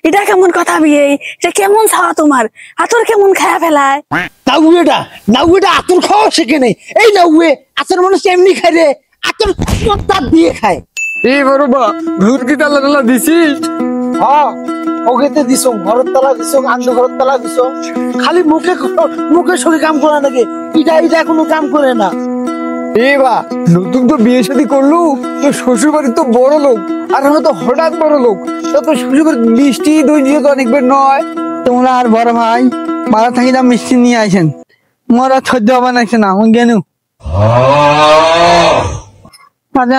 এটা কেমন কথা বিয়ে? এটা কেমন খাওয়া তোমার? আতর কেমন খায়া ফেলায়? নাউয়েটা আতর খাওয়া শেখে নেই। এই নাউয়ে আতর মানুষ এমনি খায় রে, আতর তার দিয়ে খায়। এই বড়বা ভূত কি তালা দিছিস? হ্যাঁ ওগেতে দিছো, ঘরের তালা দিছো, আন্দো ঘরের তালা দিছো। খালি মুখে সঙ্গে কাম করে নাকি? এটা কোনো কাম করে না। এ বা নতুন তো বিয়ে শাদী করলু, তো শ্বশুর বাড়ি তো বড় লোক, আর আমরা তো হঠাৎ বড় লোক। তো শ্বশুর বাড়ি মিষ্টি দই দিয়ে তো অনেকবার নয়। তোমরা আর বড় ভাই বাড়া থাকিলাম মিষ্টি নিয়ে আসেন, মোরা সহ্য বানাইছে না কেন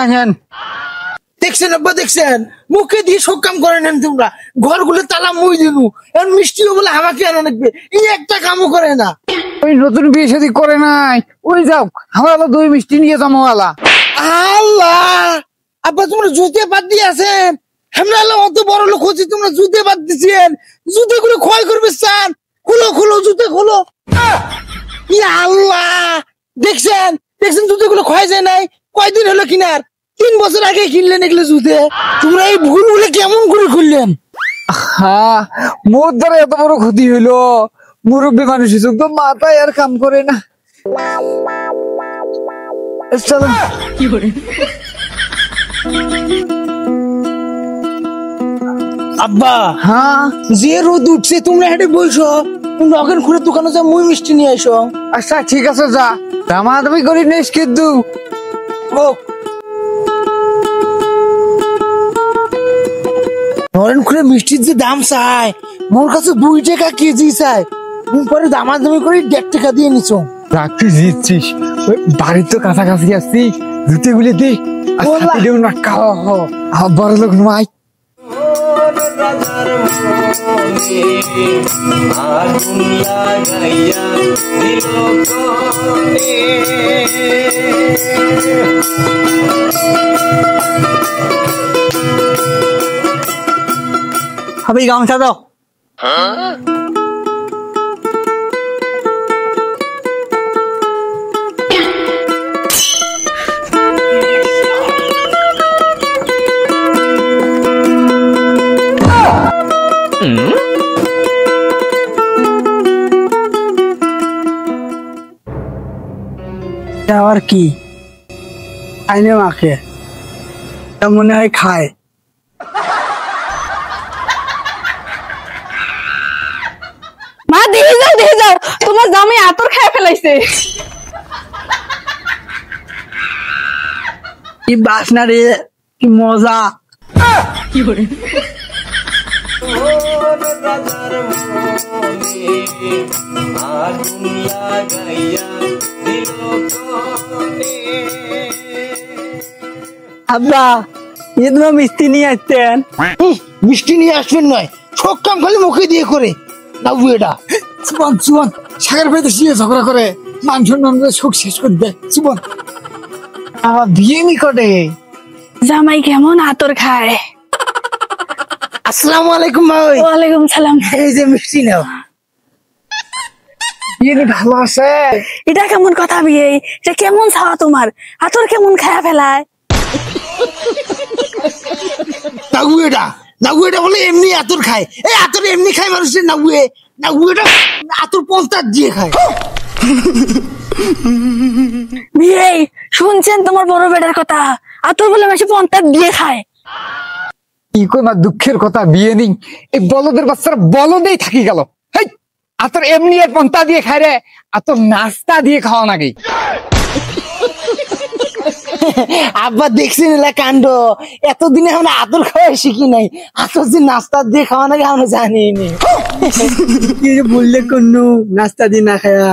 আসেন। দেখছেন আব্বা, দেখছেন মুখে দিয়ে সব কাম করে নেন তোমরা। ঘরগুলো তালা মুই দিনু, এখন মিষ্টিও বলে আমাকে আনা লাগবে, এই একটা কামও করে না। ওই নতুন বিয়ে শাদী করে নাই, ওই যাও আমরা দই মিষ্টি নিয়ে যাবো আলা। আল্লাহ আব্বা, তোমরা জুতে বাদ দিয়ে আছেন। আমরা অত বড় লোক হচ্ছি, তোমরা জুতে বাদ দিচ্ছেন। জুতে গুলো ক্ষয় করবে চান। খোলো জুতে খোলো। আল্লাহ দেখছেন জুতে গুলো ক্ষয় যায় নাই। কয়দিন হলো কিনার? 3 বছর আগে কিনলেন এগুলো জুতে। তোমরা এই ভুল বলে কেমন করে খুললেন? হ্যাঁ, মোর দ্বারা এত বড় ক্ষতি হইলো। মুরব্বী মানুষ তো মাথায় আর কাম করে না। আব্বা হ্যাঁ, যে রোদ উঠছে তোমরা হেঁটে বইসো, তোমরা অগেন খুলে দোকানে যা মুই মিষ্টি নিয়ে এসো। আচ্ছা ঠিক আছে, যা দামাদামি করি নিস কিন্তু। নরেন খুলে মিষ্টির যে দাম চায়, মোর কাছে 2 টাকা কেজি চায়। তুমি পরে দামাদামি করে 1.5 টাকা দিয়ে নিছো। রাখতে জিতছিস, বাড়ির তো কাছাকাছি আসছি, জুতে গুলি দি না খাওয়া বড় লোক নয়। ভাবি গামছা দাও। আবার কি আইনে মাখে মনে হয় খায়। মা দিয়ে যাও তোমার জামাই আতর খায়া ফেলাইছে। কি বাসনা রে, কি মজা। কি করে আব্বা এ তোমার মিষ্টি নিয়ে আসতেন? মিষ্টি নিয়ে আসবেন নয়, সব কাম খালি মুখে দিয়ে করে। নাউয়েটা চুবন সাগর পেতে শুয়ে ঝগড়া করে, মাংস সুখ শেষ করে দেয়। চুবন আবার বিয়ে নি করে। জামাই কেমন আতর খায়? আসসালামু আলাইকুম ভাই। ওয়ালাইকুম সালাম। এই যে মিষ্টি নাও। বিয়ে নি ভালো আছে? এটা কেমন কথা বিয়ে? এটা কেমন খাওয়া তোমার? আতর কেমন খায়া ফেলায়? নাউয়েটা বলে এমনি আতর খায়। এই আতর এমনি খায় মানুষের। নাউয়েটা আতর 50 দিয়ে খায়। বিয়ে শুনছেন তোমার বড় বেটার কথা? আতর বলে মাসে 50 দিয়ে খায়। কি কোন দুঃখের কথা, বিয়ে নেই। এই বলদের বাচ্চারা বলদেই থাকি গেল। আতর এমনি আর 50 দিয়ে খায় রে, আতর নাস্তা দিয়ে খাওয়া নাকি? আব্বা দেখছেন এলা কাণ্ড। এতদিনে আমরা আতর খাওয়া শিখি নাই, আতর যে নাস্তা দিয়ে খাওয়া নাকি আমরা জানি নি। বললে কোন নাস্তা দিয়ে না খায়া